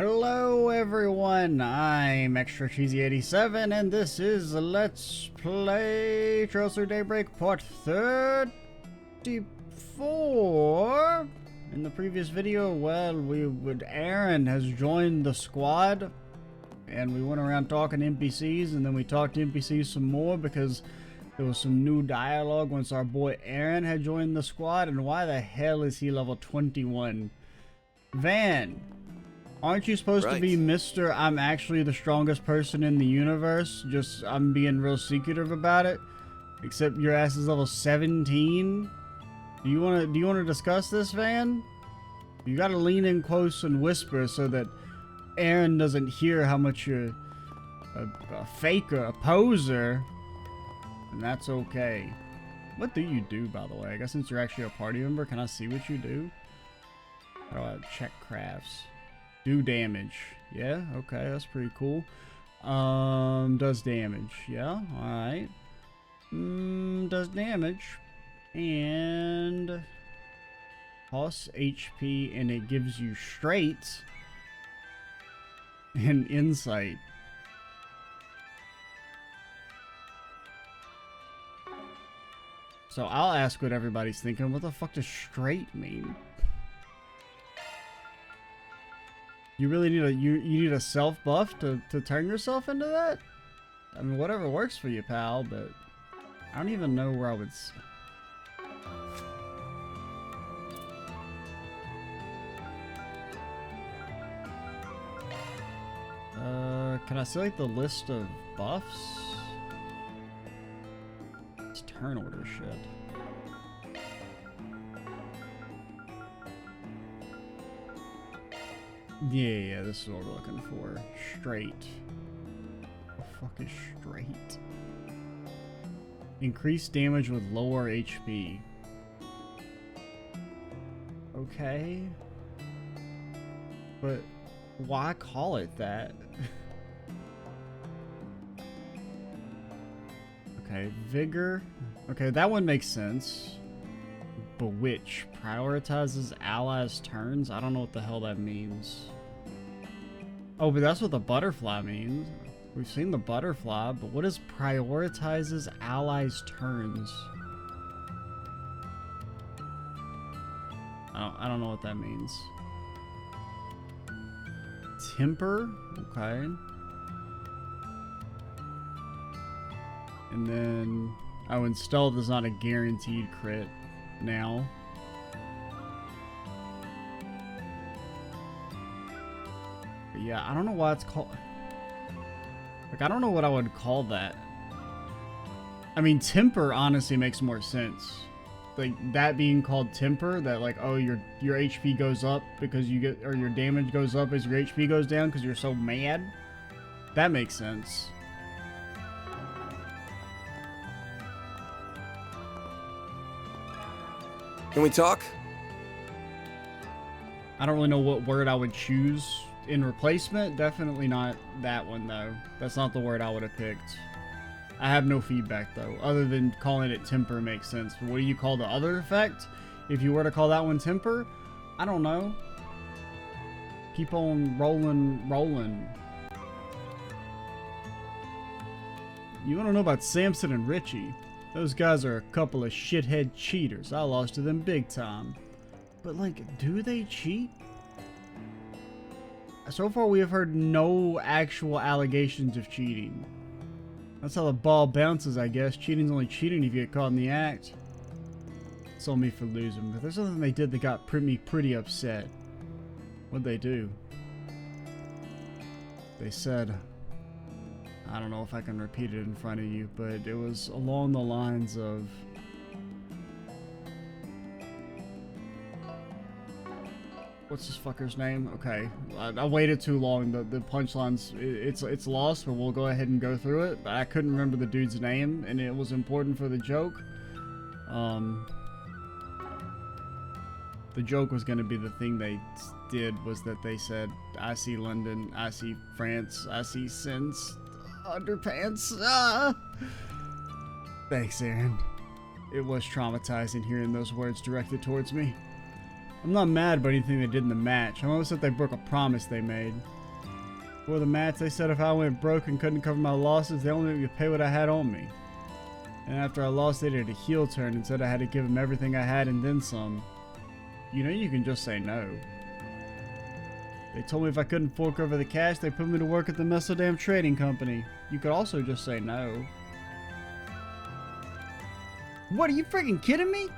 Hello everyone, I'm Extra Cheesy 87 and this is Let's Play Through Daybreak Part 34. In the previous video, Aaron has joined the squad and we went around talking to NPCs, and then we talked to NPCs some more because there was some new dialogue once our boy Aaron had joined the squad. And why the hell is he level 21? Van, aren't you supposed to be Mr. I'm actually the strongest person in the universe? Just, I'm being real secretive about it. Except your ass is level 17. Do you wanna discuss this, Van? You gotta lean in close and whisper so that Aaron doesn't hear how much you're a faker, a poser. And that's okay. What do you do, by the way? I guess since you're actually a party member, can I see what you do? How do I check crafts? Do damage. Yeah, okay, that's pretty cool. Does damage. Yeah, alright. Does damage. And costs HP, and it gives you straight and insight. So I'll ask what everybody's thinking. What the fuck does straight mean? You really need you need a self buff to turn yourself into that? I mean, whatever works for you, pal, but I don't even know where I would... Can I select the list of buffs? It's turn order shit. Yeah, this is what we're looking for. Straight. What the fuck is straight? Increase damage with lower HP. Okay. But why call it that? Okay, vigor. Okay, that one makes sense. Bewitch prioritizes allies' turns. I don't know what the hell that means. Oh, but that's what the butterfly means. We've seen the butterfly, but what is prioritizes allies' turns? I don't know what that means. Temper, okay. And then, oh, and stealth is not a guaranteed crit now. But yeah, I don't know why it's called... Like, I don't know what I would call that. I mean, temper honestly makes more sense. Like, that being called temper, that like, oh, your HP goes up because you get, or your damage goes up as your HP goes down because you're so mad. That makes sense. Can we talk? I don't really know what word I would choose in replacement. Definitely not that one, though. That's not the word I would have picked. I have no feedback, though, other than calling it temper makes sense. But what do you call the other effect? If you were to call that one temper, I don't know. Keep on rolling. You want to know about Samson and Richie? Those guys are a couple of shithead cheaters. I lost to them big time. But, like, do they cheat? So far, we have heard no actual allegations of cheating. That's how the ball bounces, I guess. Cheating's only cheating if you get caught in the act. It's on me for losing. But there's something they did that got me pretty upset. What'd they do? They said... I don't know if I can repeat it in front of you, but it was along the lines of... What's this fucker's name? Okay, I waited too long. The punchlines, it's lost, but we'll go ahead and go through it. But I couldn't remember the dude's name, and it was important for the joke. The joke was going to be the thing they did was that they said, I see London, I see France, I see sins. Underpants. Ah! Thanks, Aaron. It was traumatizing hearing those words directed towards me. I'm not mad about anything they did in the match. I'm upset they broke a promise they made. Before the match, they said if I went broke and couldn't cover my losses, they only made me pay what I had on me. And after I lost, they did a heel turn and said I had to give them everything I had and then some. You know you can just say no. They told me if I couldn't fork over the cash, they put me to work at the Mesodam Trading Company. You could also just say no. What, are you freaking kidding me?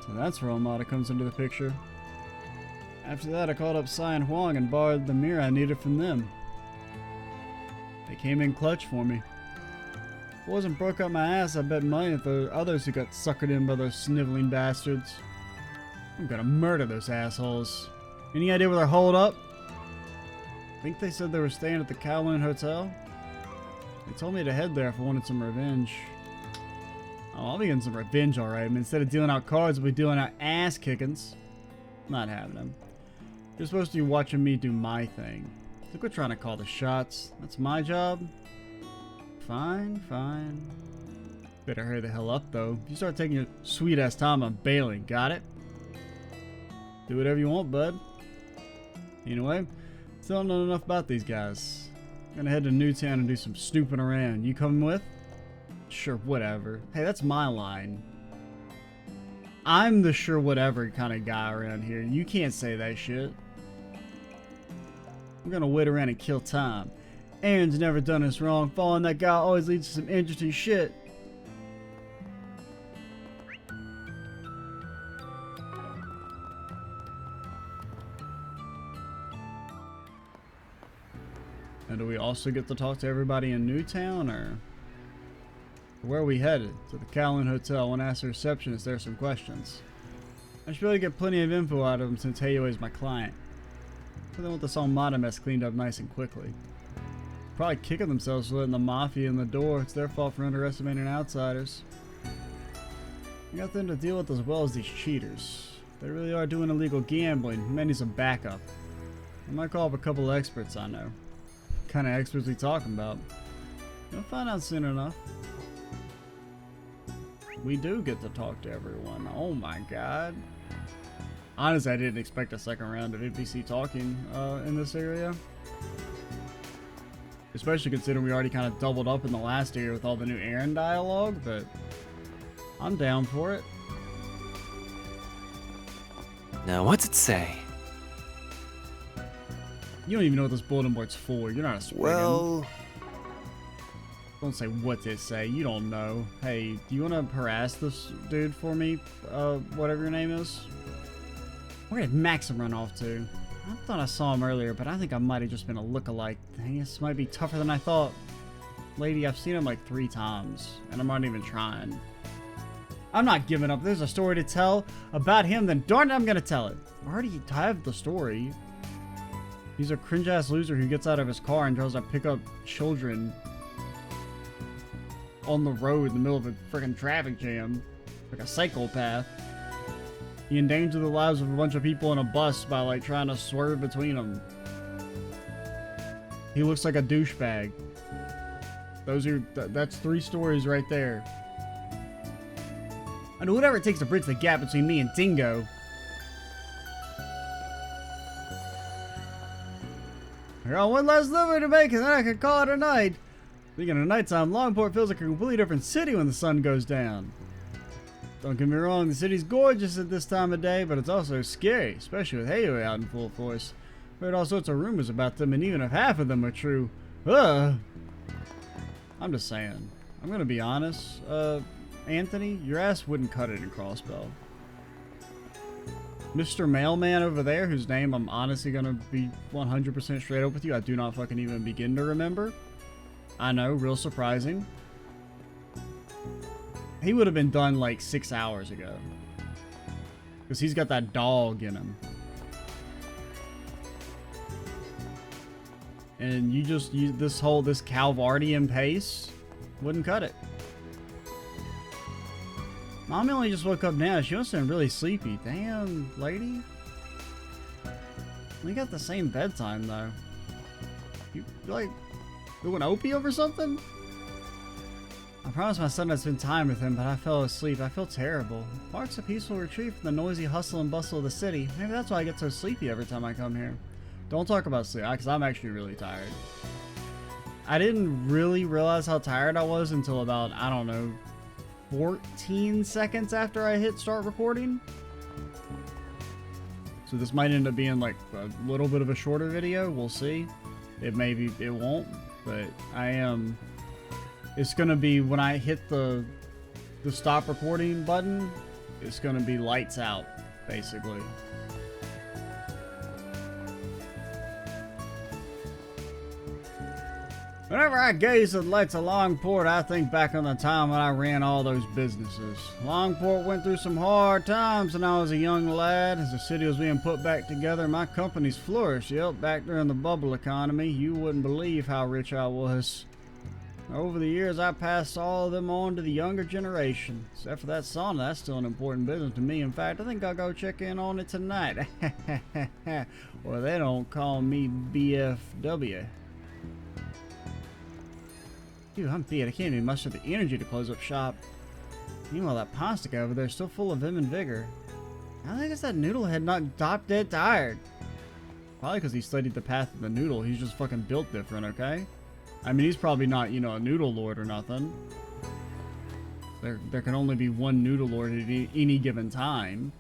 So that's where Almada comes into the picture. After that, I called up Sai and Huang and borrowed the mirror I needed from them. They came in clutch for me. If I wasn't broke up my ass, I bet money that there were others who got suckered in by those sniveling bastards. I'm gonna murder those assholes. Any idea where they're holed up? I think they said they were staying at the Xiaoling Hotel. They told me to head there if I wanted some revenge. Oh, I'll be getting some revenge, alright. I mean, instead of dealing out cards, we'll be dealing out ass kickings. Not having them. You're supposed to be watching me do my thing. So quit trying to call the shots. That's my job. Fine, fine. Better hurry the hell up, though. If you start taking your sweet-ass time, I'm bailing. Got it? Do whatever you want, bud. Anyway, still don't know enough about these guys. I'm gonna head to Newtown and do some snooping around. You coming with? Sure, whatever. Hey, that's my line. I'm the sure whatever kind of guy around here. You can't say that shit. I'm gonna wait around and kill time. Aaron's never done us wrong. Following that guy always leads to some interesting shit. And do we also get to talk to everybody in Newtown, or where are we headed? To the Xiaoling Hotel. I want to ask the receptionist there some questions. I should be able to get plenty of info out of him since Heyo is my client. So they want this Almada mess cleaned up nice and quickly. Probably kicking themselves for letting the Mafia in the door. It's their fault for underestimating outsiders. You got them to deal with as well as these cheaters. They really are doing illegal gambling. May need some backup. I might call up a couple of experts I know. What kind of experts we talking about? You'll find out soon enough. We do get to talk to everyone. Oh my god. Honestly, I didn't expect a second round of NPC talking in this area. Especially considering we already kind of doubled up in the last area with all the new errand dialogue, but I'm down for it. Now, what's it say? You don't even know what this bulletin board's for. You're not a spriggan. Well, Don't say what's it say. You don't know. Hey, do you want to harass this dude for me? Whatever your name is. Where did Maxim run off to? I thought I saw him earlier, but I think I might have just been a lookalike. Dang, this might be tougher than I thought. Lady, I've seen him like 3 times, and I'm not even trying. I'm not giving up. There's a story to tell about him, then darn it, I'm gonna tell it. I already have the story. He's a cringe-ass loser who gets out of his car and tries to pick up children on the road in the middle of a freaking traffic jam. Like a psychopath. He endangered the lives of a bunch of people in a bus by like trying to swerve between them. He looks like a douchebag. That's 3 stories right there. I do whatever it takes to bridge the gap between me and Dingo. I got one last delivery to make and then I can call it a night. Speaking of nighttime, Langport feels like a completely different city when the sun goes down. Don't get me wrong, the city's gorgeous at this time of day, but it's also scary, especially with Heyo out in full force. Heard all sorts of rumors about them, and even if half of them are true, I'm just saying. I'm gonna be honest, Anthony, your ass wouldn't cut it in Crossbow. Mr. Mailman over there, whose name I'm honestly gonna be 100% straight up with you, I do not fucking even begin to remember. I know, real surprising. He would have been done like 6 hours ago. Because he's got that dog in him. And you just use this Calvardian pace wouldn't cut it. Mommy only just woke up now. She must have been really sleepy. Damn, lady. We got the same bedtime though. You like doing opium or something? I promised my son I'd spend time with him, but I fell asleep. I feel terrible. Park's a peaceful retreat from the noisy hustle and bustle of the city. Maybe that's why I get so sleepy every time I come here. Don't talk about sleep, because I'm actually really tired. I didn't really realize how tired I was until about, I don't know, 14 seconds after I hit start recording. So this might end up being like a little bit of a shorter video. We'll see. It won't, but I am. It's gonna be when I hit the stop recording button. It's gonna be lights out, basically. Whenever I gaze at the lights of Langport, I think back on the time when I ran all those businesses. Langport went through some hard times when I was a young lad. As the city was being put back together, my companies flourished. Yep, back during the bubble economy, you wouldn't believe how rich I was. Over the years, I passed all of them on to the younger generation. Except for that sauna, that's still an important business to me. In fact, I think I'll go check in on it tonight. Well, they don't call me BFW. Dude, I'm beat. I can't even muster the energy to close up shop. Meanwhile, that pasta guy over there is still full of vim and vigor. I think it's that noodle head not top dead tired. Probably because he studied the path of the noodle. He's just fucking built different, okay? I mean, he's probably not, you know, a noodle lord or nothing. There can only be one noodle lord at any given time.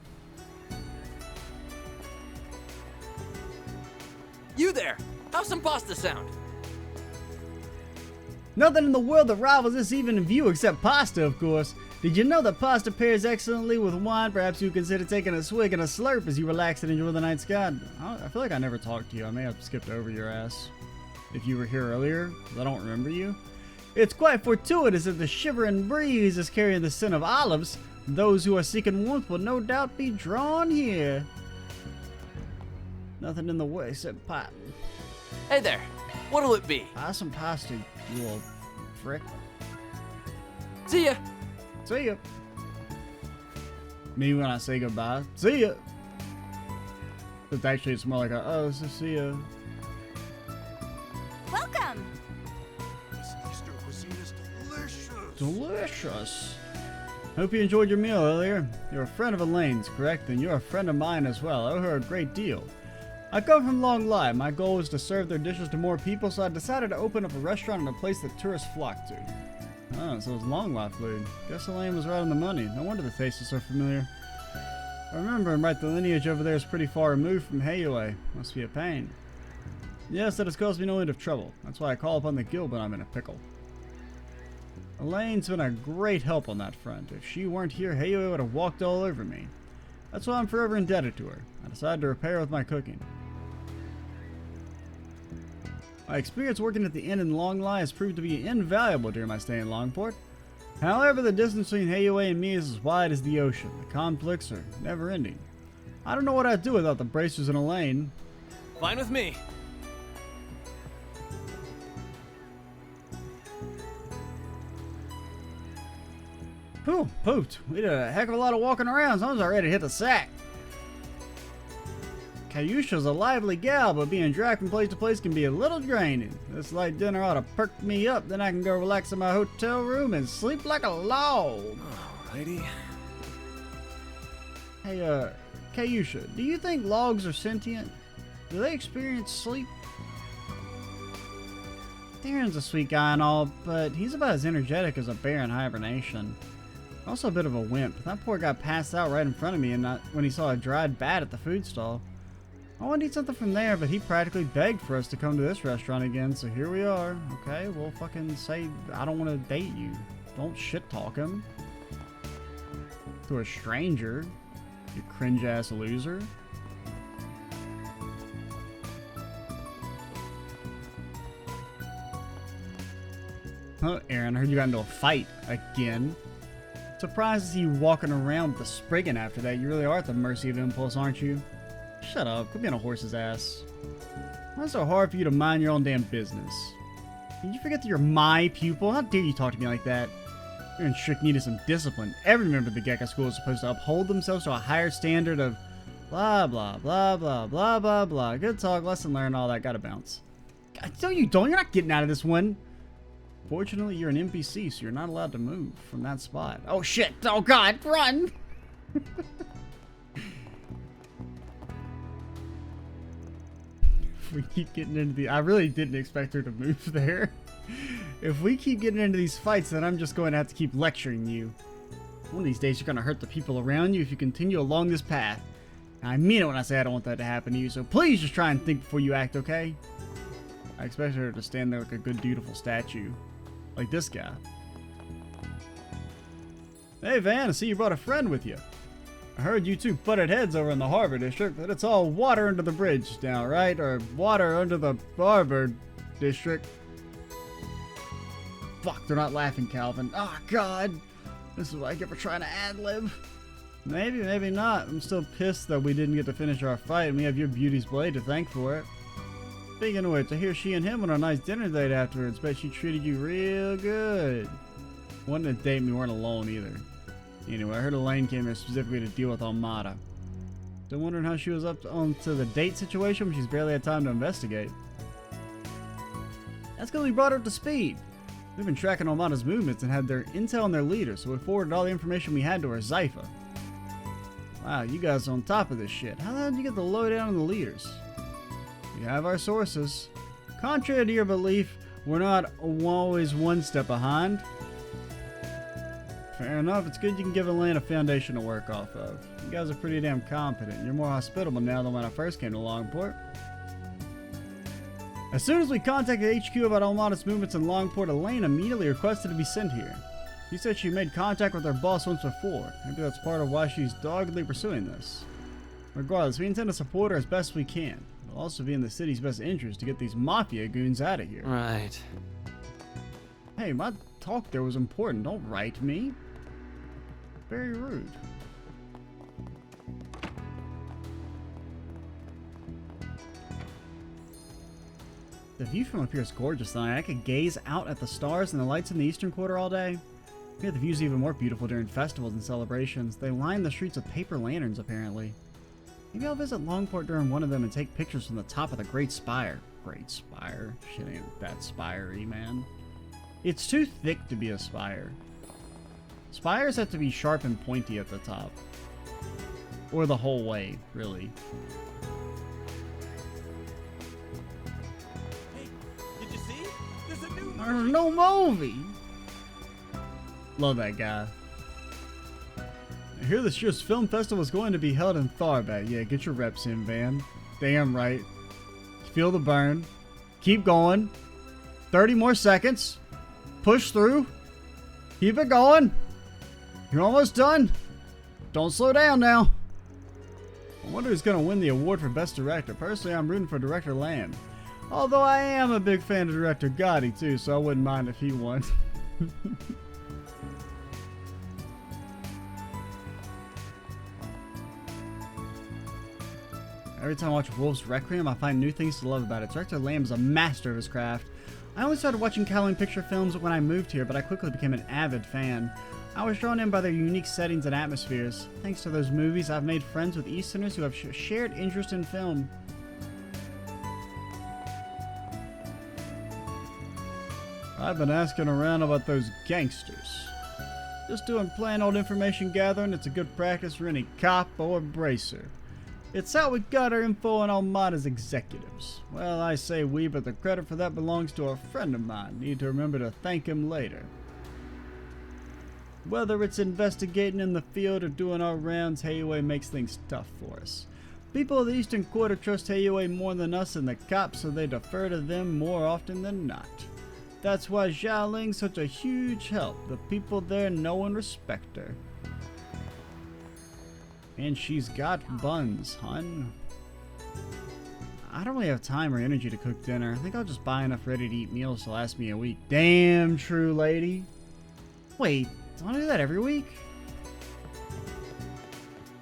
You there! How's some pasta sound? Nothing in the world that rivals this even in view except pasta, of course. Did you know that pasta pairs excellently with wine? Perhaps you consider taking a swig and a slurp as you relax and enjoy the night sky. I feel like I never talked to you. I may have skipped over your ass. If you were here earlier, because I don't remember you. It's quite fortuitous that the shivering breeze is carrying the scent of olives. Those who are seeking warmth will no doubt be drawn here. Nothing in the way except pot. Hey there! What'll it be? Buy some pasta, you little frick. See ya! See ya. Me when I say goodbye. See ya. But actually it's more like a, oh, so see ya. Welcome! This Eastern cuisine is delicious. Delicious. Hope you enjoyed your meal earlier. You're a friend of Elaine's, correct? And you're a friend of mine as well. I owe her a great deal. I come from Long Lai. My goal is to serve their dishes to more people, so I decided to open up a restaurant in a place that tourists flock to. Oh, so it's Long Lai food. Guess Elaine was right on the money. No wonder the taste is so familiar. I remember right, the lineage over there is pretty far removed from Heiyue. Must be a pain. Yes, that has caused me no end of trouble. That's why I call upon the guild when I'm in a pickle. Elaine's been a great help on that front. If she weren't here, Heiyue would have walked all over me. That's why I'm forever indebted to her. I decided to repair with my cooking. My experience working at the inn in Long Lai has proved to be invaluable during my stay in Langport. However, the distance between Heiyue and me is as wide as the ocean. The conflicts are never ending. I don't know what I'd do without the bracers and Elaine. Fine with me. Whew, pooped. We did a heck of a lot of walking around, so I was already to hit the sack. Kayusha's a lively gal, but being dragged from place to place can be a little draining. This light dinner ought to perk me up, then I can go relax in my hotel room and sleep like a log. Alrighty. Hey, Kayusha, do you think logs are sentient? Do they experience sleep? Darren's a sweet guy and all, but he's about as energetic as a bear in hibernation. Also a bit of a wimp. That poor guy passed out right in front of me and when he saw a dried bat at the food stall. I wanted to eat something from there, but he practically begged for us to come to this restaurant again, so here we are. Okay, we'll fucking say I don't want to date you. Don't shit talk him. To a stranger. You cringe ass loser. Huh, Aaron, I heard you got into a fight again. Surprised to see you walking around with a Spriggan after that. You really are at the mercy of impulse, aren't you? Shut up. Quit being a horse's ass. Why is it so hard for you to mind your own damn business? Did you forget that you're my pupil? How dare you talk to me like that? You're in strict need of some discipline. Every member of the Gekka school is supposed to uphold themselves to a higher standard of blah, blah, blah, blah, blah, blah, blah. Good talk, lesson learned, all that. Gotta bounce. God, no, you don't. You're not getting out of this one. Fortunately, you're an NPC, so you're not allowed to move from that spot. Oh shit! Oh god, run! If we keep getting into the... I really didn't expect her to move there. If we keep getting into these fights, then I'm just going to have to keep lecturing you. One of these days, you're going to hurt the people around you if you continue along this path. I mean it when I say I don't want that to happen to you, so please just try and think before you act, okay? I expect her to stand there like a good, beautiful statue. Like this guy. Hey, Van, I see you brought a friend with you. I heard you two butted heads over in the harbor district, but it's all water under the bridge now, right? Or water under the harbor district. Fuck, they're not laughing, Calvin. Oh, God. This is what I get for trying to ad-lib. Maybe, maybe not. I'm still pissed that we didn't get to finish our fight, and we have your beauty's blade to thank for it. Speaking of which, I hear she and him went on a nice dinner date afterwards. Bet she treated you real good. Wanted to date me, weren't alone either. Anyway, I heard Elaine came here specifically to deal with Almada. Still wondering how she was up onto the date situation when she's barely had time to investigate. That's because we brought her up to speed. We've been tracking Almada's movements and had their intel on their leader, so we forwarded all the information we had to her, Zypha. Wow, you guys are on top of this shit. How the hell did you get the lowdown on the leaders? We have our sources. Contrary to your belief, we're not always one step behind. Fair enough, it's good you can give Elaine a foundation to work off of. You guys are pretty damn competent. You're more hospitable now than when I first came to Langport. As soon as we contacted HQ about Almada's movements in Langport, Elaine immediately requested to be sent here. She said she made contact with her boss once before. Maybe that's part of why she's doggedly pursuing this. Regardless, we intend to support her as best we can. It'll also be in the city's best interest to get these mafia goons out of here. Right. Hey, my talk there was important. Don't write me. Very rude. The view from up here is gorgeous tonight. I could gaze out at the stars and the lights in the eastern quarter all day. Here the view's even more beautiful during festivals and celebrations. They line the streets with paper lanterns, apparently. Maybe I'll visit Langport during one of them and take pictures from the top of the Great Spire. Great Spire? Shit ain't that spire-y, man. It's too thick to be a spire. Spires have to be sharp and pointy at the top. Or the whole way, really. Hey, did you see? There's a new There's no movie! Love that guy. I hear this year's film festival is going to be held in Tharbad. Yeah, get your reps in, Van. Damn right. Feel the burn. Keep going. 30 more seconds. Push through. Keep it going. You're almost done. Don't slow down now. I wonder who's going to win the award for Best Director. Personally, I'm rooting for Director Lamb. Although I am a big fan of Director Gotti, too, so I wouldn't mind if he won. Every time I watch Wolf's Requiem, I find new things to love about it. Director Lamb is a master of his craft. I only started watching Xiaoling picture films when I moved here, but I quickly became an avid fan. I was drawn in by their unique settings and atmospheres. Thanks to those movies, I've made friends with Easterners who have shared interest in film. I've been asking around about those gangsters. Just doing plain old information gathering. It's a good practice for any cop or bracer. It's how we got our info on Almada's executives. Well, I say we, but the credit for that belongs to a friend of mine. Need to remember to thank him later. Whether it's investigating in the field or doing our rounds, Heiyue makes things tough for us. People of the Eastern Quarter trust Heiyue more than us and the cops, so they defer to them more often than not. That's why Xiaoling's such a huge help. The people there know and respect her. And she's got buns, hun. I don't really have time or energy to cook dinner. I think I'll just buy enough ready-to-eat meals to last me a week. Damn true, lady. Wait, don't I do that every week?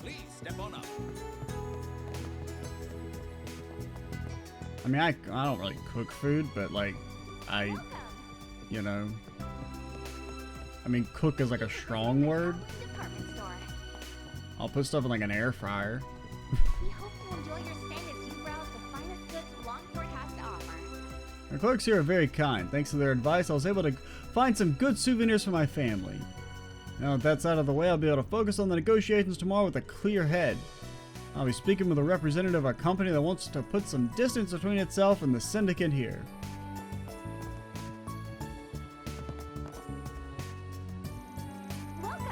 Please step on up. I mean, I don't really cook food, but like, you know. I mean, cook is like a strong word. I'll put stuff in like an air fryer. We hope you enjoy your stay as you browse the finest goods Langport has to offer. Our clerks here are very kind. Thanks to their advice, I was able to find some good souvenirs for my family. Now that that's out of the way, I'll be able to focus on the negotiations tomorrow with a clear head. I'll be speaking with a representative of a company that wants to put some distance between itself and the syndicate here. Welcome.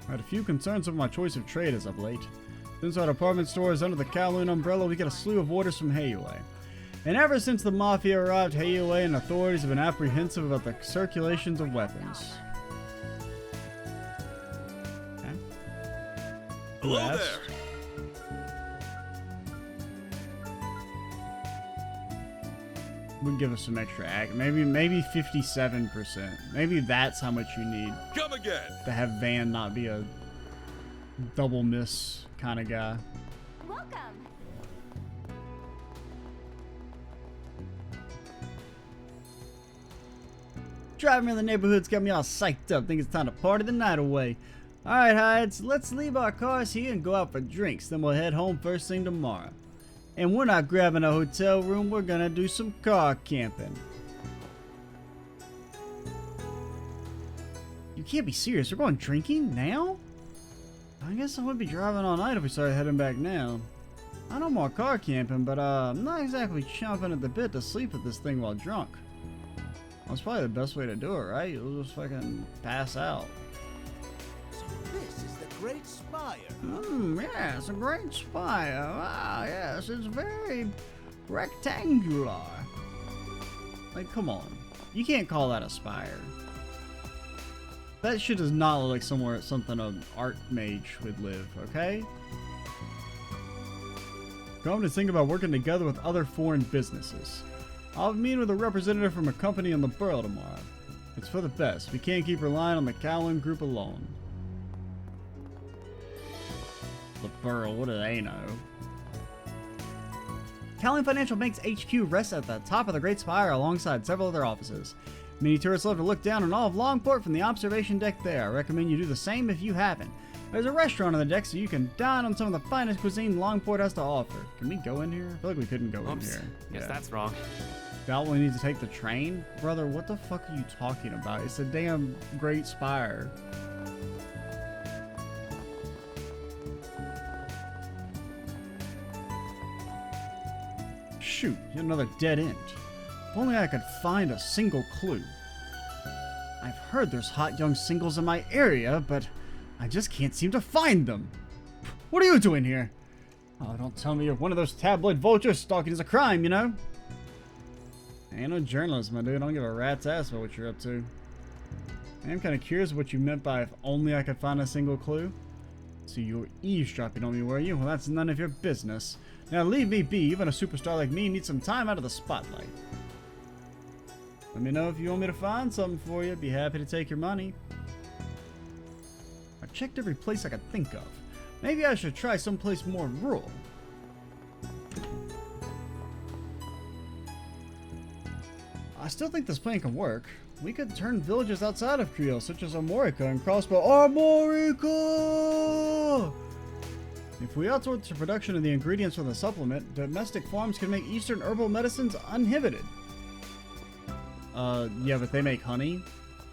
I had a few concerns over my choice of trade as of late. Since our department store is under the Kowloon umbrella, we get a slew of orders from Haiyue. And ever since the Mafia arrived, Haiyue and authorities have been apprehensive about the circulations of weapons. Okay. Who Hello asked? there. Would give us some extra ag. Maybe 57%. Maybe that's how much you need Come again. to have Van not be a double miss kind of guy. Welcome. Driving around the neighborhood's got me all psyched up. Think it's time to party the night away. Alright, Hides, let's leave our cars here and go out for drinks. Then we'll head home first thing tomorrow. And we're not grabbing a hotel room, we're gonna do some car camping. You can't be serious, we're going drinking now? I guess I would be driving all night if we started heading back now. I know more car camping, but I'm not exactly chomping at the bit to sleep at this thing while drunk. That's probably the best way to do it, right? You'll just fucking pass out. So this is the Great Spire. Yeah, it's a great spire. Ah, yes, it's very rectangular. Like, come on. You can't call that a spire. That shit does not look like something an art mage would live, okay? Come to think about working together with other foreign businesses. I'll meet with a representative from a company in the borough tomorrow. It's for the best. We can't keep relying on the Kowloon group alone. The borough, what do they know? Kowloon Financial Bank's HQ rests at the top of the Great Spire alongside several other offices. Many tourists love to look down on all of Langport from the observation deck there. I recommend you do the same if you haven't. There's a restaurant on the deck so you can dine on some of the finest cuisine Langport has to offer. Can we go in here? I feel like we couldn't go in Oops. here. Guess that's wrong. Doubt we need to take the train? Brother, what the fuck are you talking about? It's a damn Great Spire. Shoot, yet another dead end. If only I could find a single clue. I've heard there's hot young singles in my area, but I just can't seem to find them. What are you doing here? Oh, don't tell me you're one of those tabloid vultures. Stalking is a crime, you know? I ain't no journalist, my dude. I don't give a rat's ass about what you're up to. I am kind of curious what you meant by if only I could find a single clue. So you were eavesdropping on me, were you? Well, that's none of your business. Now leave me be. Even a superstar like me needs some time out of the spotlight. Let me know if you want me to find something for you. Be happy to take your money. I've checked every place I could think of. Maybe I should try someplace more rural. I still think this plan can work. We could turn villages outside of Creole, such as Armorica and crossbow. Armorica! If we outsource the production of the ingredients for the supplement, domestic farms can make Eastern herbal medicines uninhibited. Yeah, but they make honey.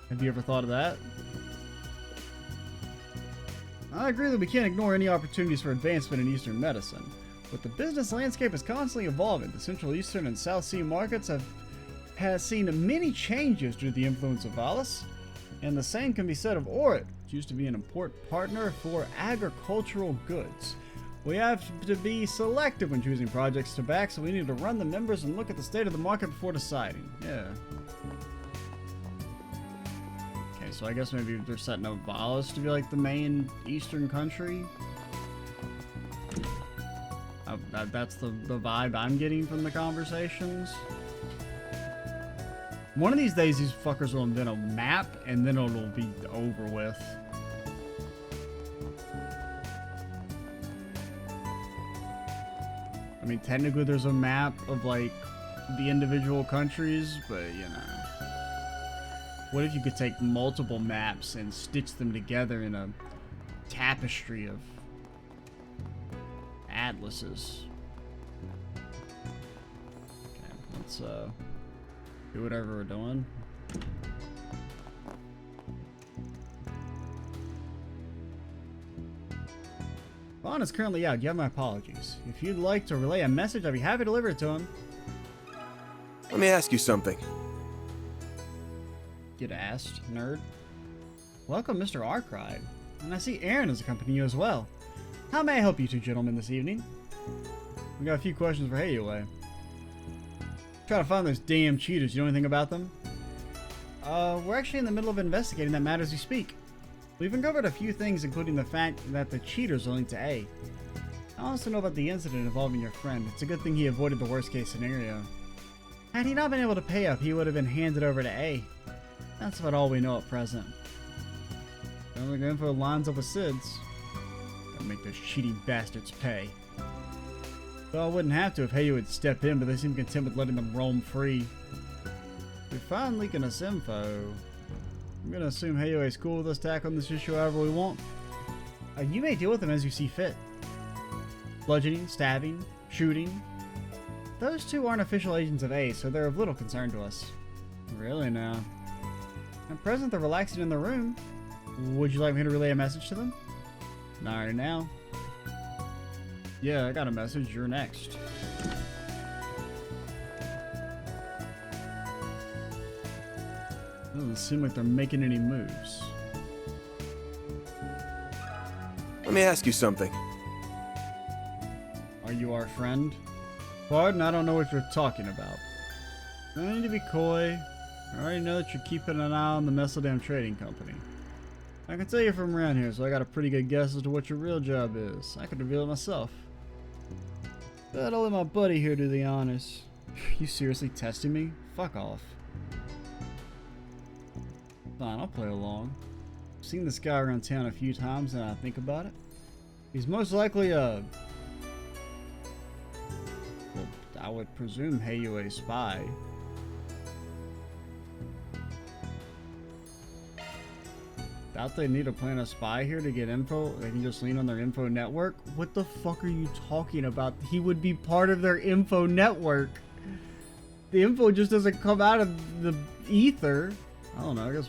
Have you ever thought of that? I agree that we can't ignore any opportunities for advancement in Eastern medicine. But the business landscape is constantly evolving. The Central Eastern and South Sea markets has seen many changes due to the influence of Valis. And the same can be said of Orit, which used to be an important partner for agricultural goods. We have to be selective when choosing projects to back, so we need to run the numbers and look at the state of the market before deciding. Yeah. Okay, so I guess maybe they're setting up Valis to be like the main eastern country. That's the vibe I'm getting from the conversations. One of these days, these fuckers will invent a map, and then it'll be over with. I mean, technically there's a map of, like, the individual countries, but, you know. What if you could take multiple maps and stitch them together in a tapestry of atlases? Okay, let's, Do whatever we're doing. Vaughn is currently out. You have my apologies. If you'd like to relay a message, I'd be happy to deliver it to him. Let me ask you something. Get asked, nerd. Welcome, Mr. Arkride. And I see Aaron is accompanying you as well. How may I help you two gentlemen this evening? We got a few questions for Hayaway. Try to find those damn cheaters. You know anything about them? We're actually in the middle of investigating that matter as we speak. We've uncovered a few things, including the fact that the cheaters are linked to A. I also know about the incident involving your friend. It's a good thing he avoided the worst case scenario. Had he not been able to pay up, he would have been handed over to A. That's about all we know at present. Sounds like info lines up with Sid's. Gotta make those cheating bastards pay. Well, I wouldn't have to if Heyo would step in, but they seem content with letting them roam free. We're fine leaking us info. I'm gonna assume Heyo is cool with us tackling this issue however we want. You may deal with them as you see fit. Bludgeoning, stabbing, shooting. Those two aren't official agents of A, so they're of little concern to us. Really now? At present, they're relaxing in their room. Would you like me to relay a message to them? Not right now. Yeah, I got a message. You're next. Doesn't seem like they're making any moves. Let me ask you something. Are you our friend? Pardon, I don't know what you're talking about. No need to be coy. I already know that you're keeping an eye on the Messeldam Trading Company. I can tell you're from around here, so I got a pretty good guess as to what your real job is. I could reveal it myself. But I'll let my buddy here do the honors. You seriously testing me? Fuck off. Fine, I'll play along. I've seen this guy around town a few times and I think about it. He's most likely a... well, I would presume Heiyue spy. Doubt they need to plant a spy here to get info. They can just lean on their info network. What the fuck are you talking about? He would be part of their info network. The info just doesn't come out of the ether. I don't know. I guess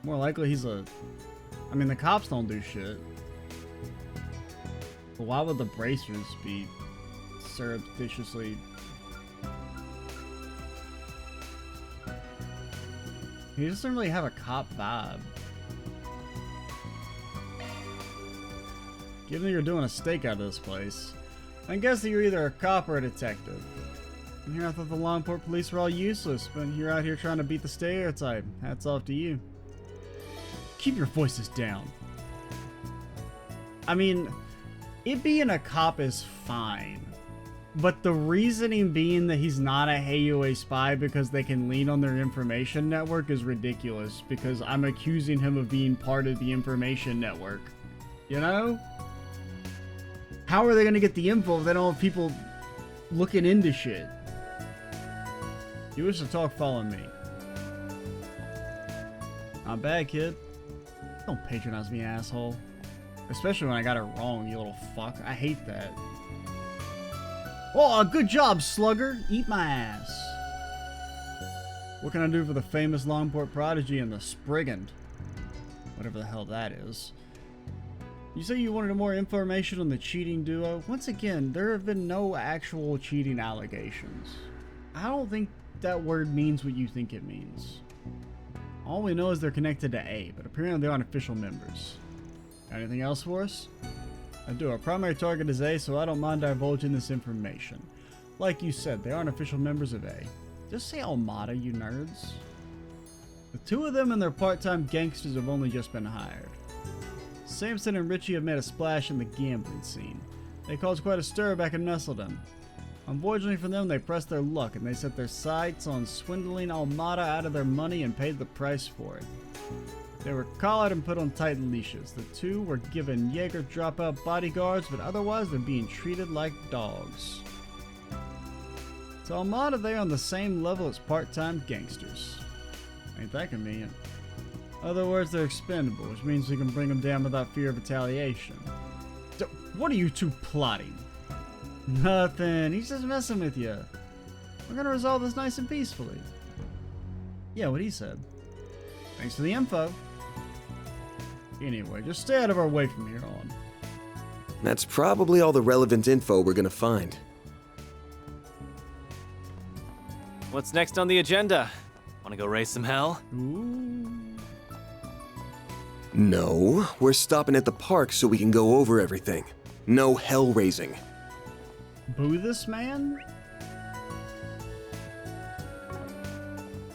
more likely he's a... I mean, the cops don't do shit. But why would the bracers be surreptitiously... He doesn't really have a cop vibe. Given that you're doing a stake out of this place, I guess that you're either a cop or a detective. And here I thought the Langport police were all useless, but you're out here trying to beat the stereotype. Hats off to you. Keep your voices down. I mean, it being a cop is fine. But the reasoning being that he's not a Heiyue spy because they can lean on their information network is ridiculous, because I'm accusing him of being part of the information network. You know? How are they going to get the info if they don't have people looking into shit? You wish to talk, follow me. Not bad, kid. Don't patronize me, asshole. Especially when I got it wrong, you little fuck. I hate that. Oh, good job, slugger. Eat my ass. What can I do for the famous Longport prodigy and the Sprigand? Whatever the hell that is. You say you wanted more information on the cheating duo? Once again, there have been no actual cheating allegations. I don't think that word means what you think it means. All we know is they're connected to A, but apparently they aren't official members. Anything else for us? I do. Our primary target is A, so I don't mind divulging this information. Like you said, they aren't official members of A. Just say Almada, you nerds. The two of them and their part-time gangsters have only just been hired. Samson and Richie have made a splash in the gambling scene. They caused quite a stir back in Messeldam. Unfortunately for them, they pressed their luck and they set their sights on swindling Almada out of their money and paid the price for it. They were collared and put on tight leashes. The two were given Jaeger dropout bodyguards, but otherwise they're being treated like dogs. So Almada, they're on the same level as part-time gangsters. Ain't that convenient? Other words, they're expendable, which means we can bring them down without fear of retaliation. What are you two plotting? Nothing. He's just messing with you. We're gonna resolve this nice and peacefully. Yeah, what he said. Thanks for the info. Anyway, just stay out of our way from here on. That's probably all the relevant info we're gonna find. What's next on the agenda? Wanna go raise some hell? Ooh. No, we're stopping at the park so we can go over everything. No hell raising. Boo this man?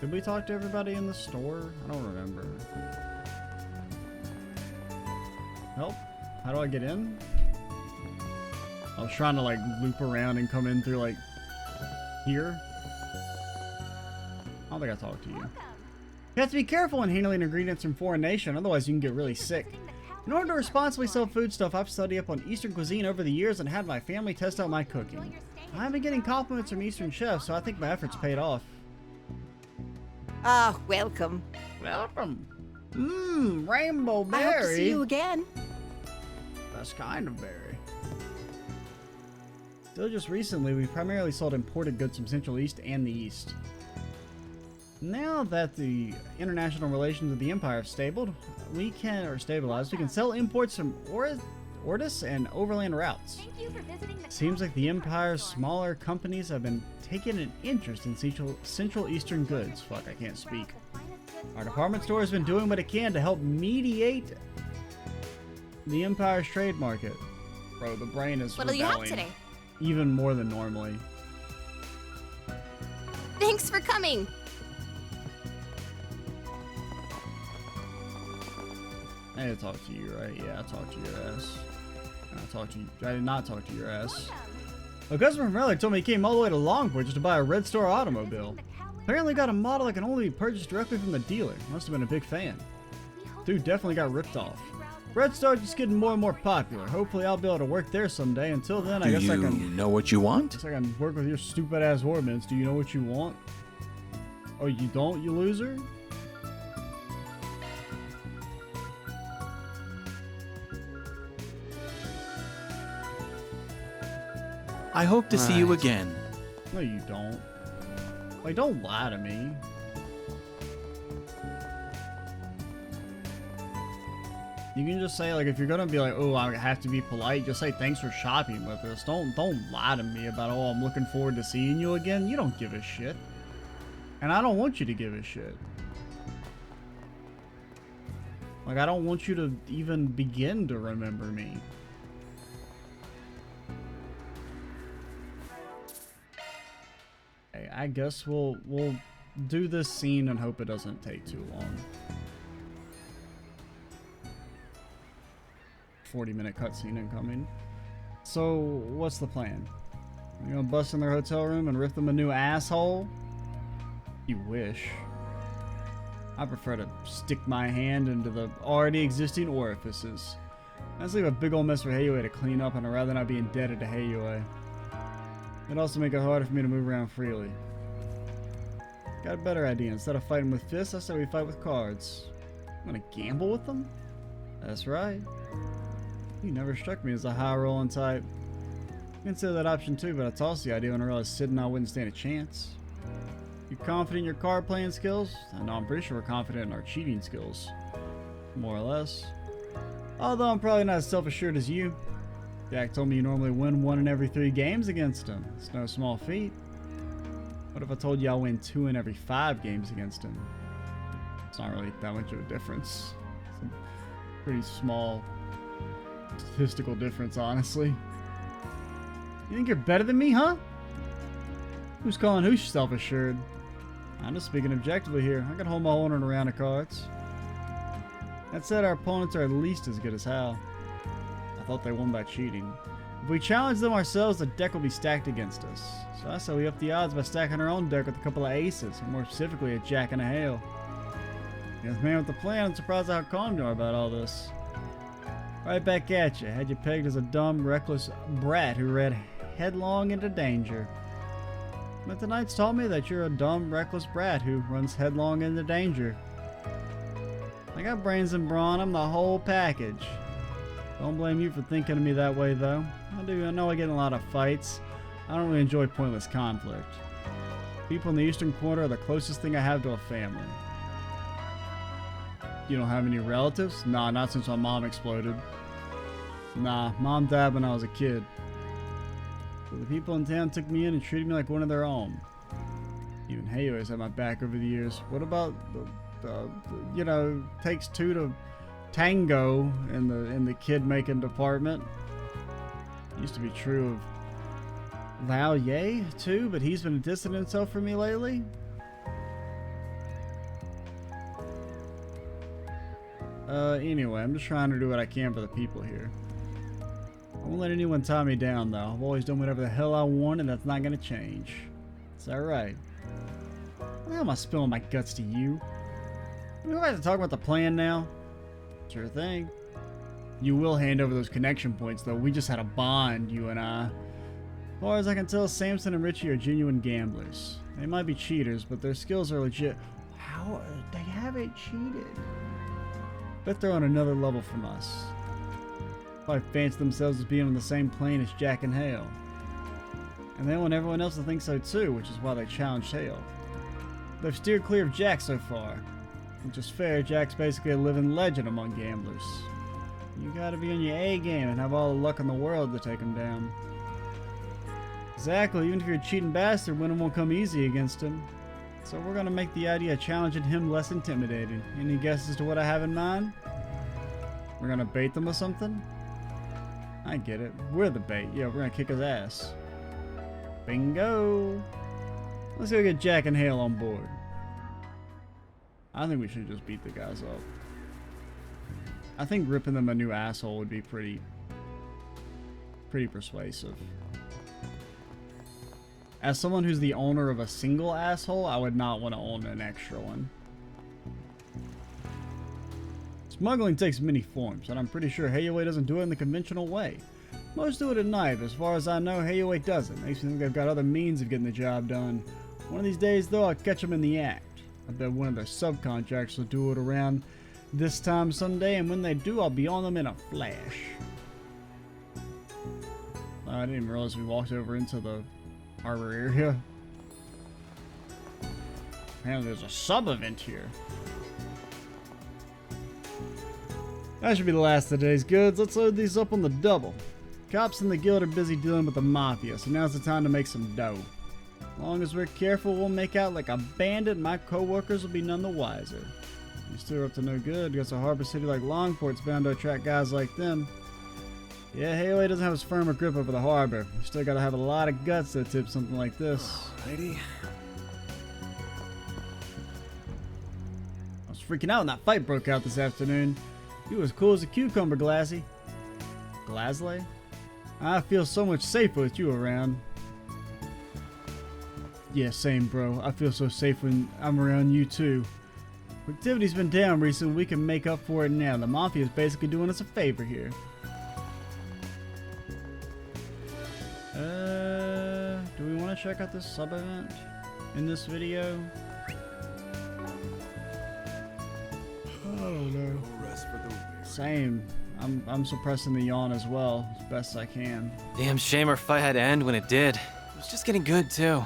Did we talk to everybody in the store? I don't remember. Help? How do I get in? I was trying to like loop around and come in through like here. I don't think I talked to you. Welcome. You have to be careful when handling ingredients from foreign nation, otherwise you can get really sick. In order to responsibly sell foodstuff, I've studied up on Eastern cuisine over the years and had my family test out my cooking. I've been getting compliments from Eastern chefs, so I think my efforts paid off. Ah, welcome. Welcome. Mmm, rainbow berry. I hope to see you again. Best kind of berry. Still just recently, we primarily sold imported goods from Central East and the East. Now that the international relations of the Empire have stabilized, we can sell imports from Ordis and overland routes. Thank you for visiting the Seems like the Empire's smaller companies have been taking an interest in Central Eastern goods. Fuck, I can't speak. Our department store has been doing what it can to help mediate the Empire's trade market. Bro, the brain is What do you have rebelling today? even more than normally. Thanks for coming. I had to talk to you, right? Yeah, I talked to your ass. I did not talk to your ass. A customer from earlier told me he came all the way to Langport just to buy a Red Star automobile. Apparently got a model that can only be purchased directly from the dealer. Must have been a big fan. Dude definitely got ripped off. Red Star just getting more and more popular. Hopefully I'll be able to work there someday. Until then, I guess I can... know what you want? Guess I can work with your stupid ass ordnance. Do you know what you want? Oh, you don't, you loser? I hope to see you Right. again. No, you don't. Like, don't lie to me. You can just say, like, if you're gonna be like, oh, I have to be polite, just say thanks for shopping with us. Don't lie to me about, oh, I'm looking forward to seeing you again. You don't give a shit. And I don't want you to give a shit. Like, I don't want you to even begin to remember me. Okay, I guess we'll do this scene and hope it doesn't take too long. 40-minute cutscene incoming. So, what's the plan? You gonna bust in their hotel room and rip them a new asshole? You wish. I prefer to stick my hand into the already existing orifices. That's leave a big old mess for Heiyue to clean up, and I'd rather not be indebted to Heiyue. It'd also make it harder for me to move around freely. Got a better idea. Instead of fighting with fists, I say we fight with cards. I'm gonna gamble with them? That's right. You never struck me as a high-rolling type. Consider that option too, but I tossed the idea when I realized Sid and I wouldn't stand a chance. You confident in your card playing skills? I know, I'm pretty sure we're confident in our cheating skills. More or less. Although I'm probably not as self-assured as you. Jack told me you normally win 1 in every 3 games against him. It's no small feat. What if I told you I win 2 in every 5 games against him? It's not really that much of a difference. It's a pretty small statistical difference, honestly. You think you're better than me, huh? Who's calling who's self-assured? I'm just speaking objectively here. I can hold my own in a round of cards. That said, our opponents are at least as good as Hal. I thought they won by cheating. If we challenge them ourselves, the deck will be stacked against us. So I say we up the odds by stacking our own deck with a couple of aces, or more specifically a jack and a hail. Yes, man with the plan, I'm surprised how calm you are about all this. Right back at you. Had you pegged as a dumb, reckless brat who ran headlong into danger. But tonight's taught me that you're a dumb, reckless brat who runs headlong into danger. I got brains and brawn, I'm the whole package. Don't blame you for thinking of me that way, though. I know I get in a lot of fights. I don't really enjoy pointless conflict. People in the eastern quarter are the closest thing I have to a family. You don't have any relatives? Nah, not since my mom exploded. Nah, mom died when I was a kid. So the people in town took me in and treated me like one of their own. Even Hayo's had my back over the years. What about the you know, takes two to tango in the kid making department? Used to be true of Lao Ye too, but he's been distancing himself from me lately. Anyway, I'm just trying to do what I can for the people here. I won't let anyone tie me down, though. I've always done whatever the hell I want, and that's not gonna change. Is that right? Why am I spilling my guts to you? We don't have to talk about the plan now. Sure thing. You will hand over those connection points, though. We just had a bond, you and I. As far as I can tell, Samson and Richie are genuine gamblers. They might be cheaters, but their skills are legit. How? They haven't cheated. Bet they're on another level from us. Probably fancy themselves as being on the same plane as Jack and Hale. And they want everyone else to think so too, which is why they challenged Hale. They've steered clear of Jack so far. Which is fair, Jack's basically a living legend among gamblers. You gotta be on your A game and have all the luck in the world to take him down. Exactly, even if you're a cheating bastard, winning won't come easy against him. So we're gonna make the idea of challenging him less intimidating. Any guesses as to what I have in mind? We're gonna bait them with something? I get it. We're the bait. Yeah, we're gonna kick his ass. Bingo! Let's go get Jack and Hale on board. I think we should just beat the guys up. I think ripping them a new asshole would be pretty persuasive. As someone who's the owner of a single asshole, I would not want to own an extra one. Smuggling takes many forms, and I'm pretty sure Hayway doesn't do it in the conventional way. Most do it at night, but as far as I know, Hayway doesn't. Makes me think they've got other means of getting the job done. One of these days, though, I'll catch them in the act. I bet one of their subcontractors will do it around this time someday, and when they do, I'll be on them in a flash. I didn't even realize we walked over into the harbor area. Apparently there's a sub-event here. That should be the last of today's goods. Let's load these up on the double. Cops in the guild are busy dealing with the mafia, so now's the time to make some dough. As long as we're careful, we'll make out like a bandit, and my co-workers will be none the wiser. You're still up to no good. Guess a harbor city like Langport's bound to attract guys like them. Yeah, Haley doesn't have as firm a grip over the harbor. You still gotta have a lot of guts to tip something like this. Alrighty. I was freaking out when that fight broke out this afternoon. You was cool as a cucumber, Glassy. Glasley? I feel so much safer with you around. Yeah, same, bro. I feel so safe when I'm around you, too. Activity's been down recently. We can make up for it now. The Mafia is basically doing us a favor here. Do we want to check out this sub-event in this video? Oh, no. No rest for the weary. Same. I'm suppressing the yawn as well, as best I can. Damn shame our fight had to end when it did. It was just getting good, too.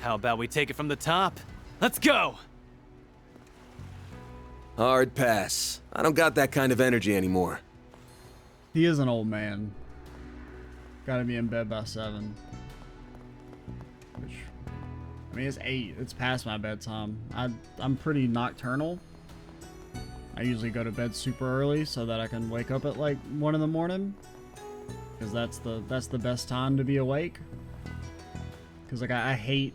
How about we take it from the top? Let's go! Hard pass. I don't got that kind of energy anymore. He is an old man. Gotta be in bed by 7. Which, I mean, it's 8. It's past my bedtime. I'm pretty nocturnal. I usually go to bed super early so that I can wake up at like 1 in the morning. Because that's the best time to be awake. Because like I hate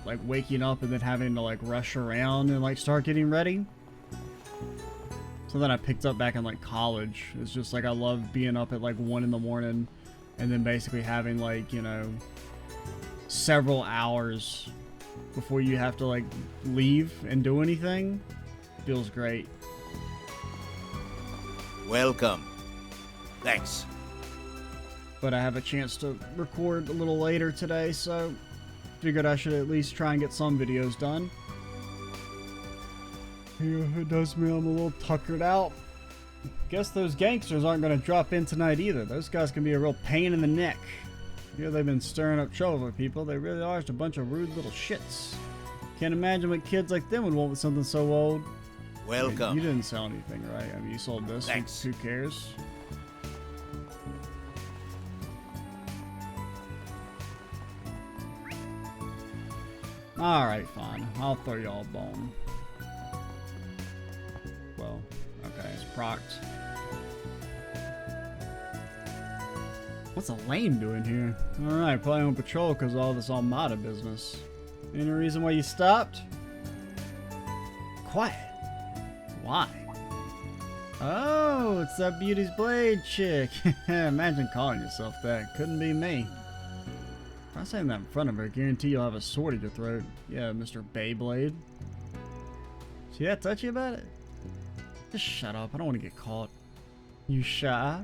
like waking up and then having to like rush around and like start getting ready. So then I picked up back in like college. It's just like I love being up at like 1 in the morning and then basically having like, you know, several hours before you have to like leave and do anything. Feels great. Welcome. Thanks. But I have a chance to record a little later today, so figured I should at least try and get some videos done. Yeah, it does mean I'm a little tuckered out. Guess those gangsters aren't going to drop in tonight either. Those guys can be a real pain in the neck. Here they've been stirring up trouble with people. They really are just a bunch of rude little shits. Can't imagine what kids like them would want with something so old. Welcome. You didn't sell anything, right? I mean, you sold this. Thanks. Who cares? Alright, fine. I'll throw y'all a bone. Well, okay, it's procced. What's a lane doing here? Alright, probably on patrol because of all this Armada business. Any reason why you stopped? Quiet. Why? Oh, it's that Beauty's Blade chick. Imagine calling yourself that. Couldn't be me. If I say that in front of her, I guarantee you'll have a sword at your throat. Yeah, Mr. Beyblade. See that touchy about it? Just shut up. I don't want to get caught. You shy?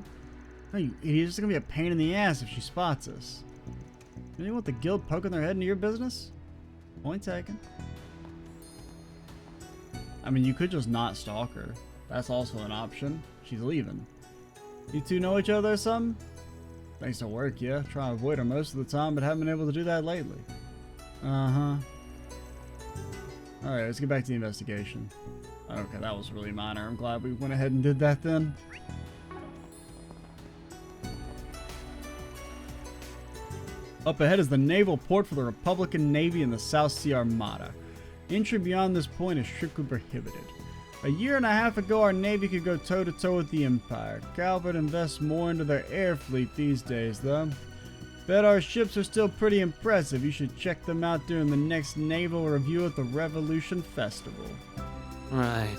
No, you idiot. It's going to be a pain in the ass if she spots us. You want the guild poking their head into your business? Point taken. I mean, you could just not stalk her. That's also an option. She's leaving. You two know each other or something? Thanks to work, yeah. Try to avoid her most of the time, but haven't been able to do that lately. Uh-huh. Alright, let's get back to the investigation. Okay, that was really minor. I'm glad we went ahead and did that then. Up ahead is the naval port for the Republican Navy and the South Sea Armada. Entry beyond this point is strictly prohibited. A year and a half ago, our Navy could go toe-to-toe with the Empire. Calvert invests more into their air fleet these days, though. Bet our ships are still pretty impressive. You should check them out during the next naval review at the Revolution Festival. Right.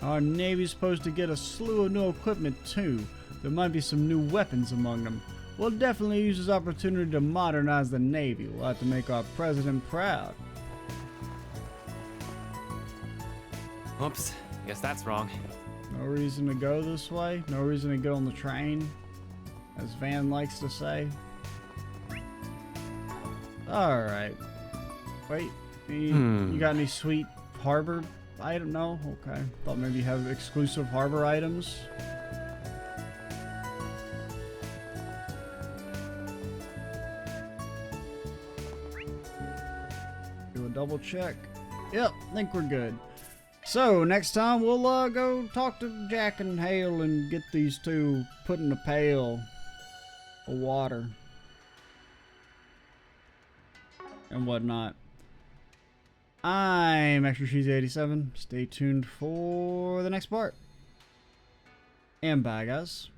Our Navy's supposed to get a slew of new equipment, too. There might be some new weapons among them. We'll definitely use this opportunity to modernize the Navy. We'll have to make our president proud. Oops. Guess that's wrong. No reason to go this way. No reason to get on the train, as Van likes to say. Alright. Wait. You got any sweet harbor item? No? Okay. Thought maybe you have exclusive harbor items. Do a double check. Yep, think we're good. So, next time we'll go talk to Jack and Hale and get these two put in a pail of water and whatnot. I'm Extra Cheesy 87. Stay tuned for the next part. And bye, guys.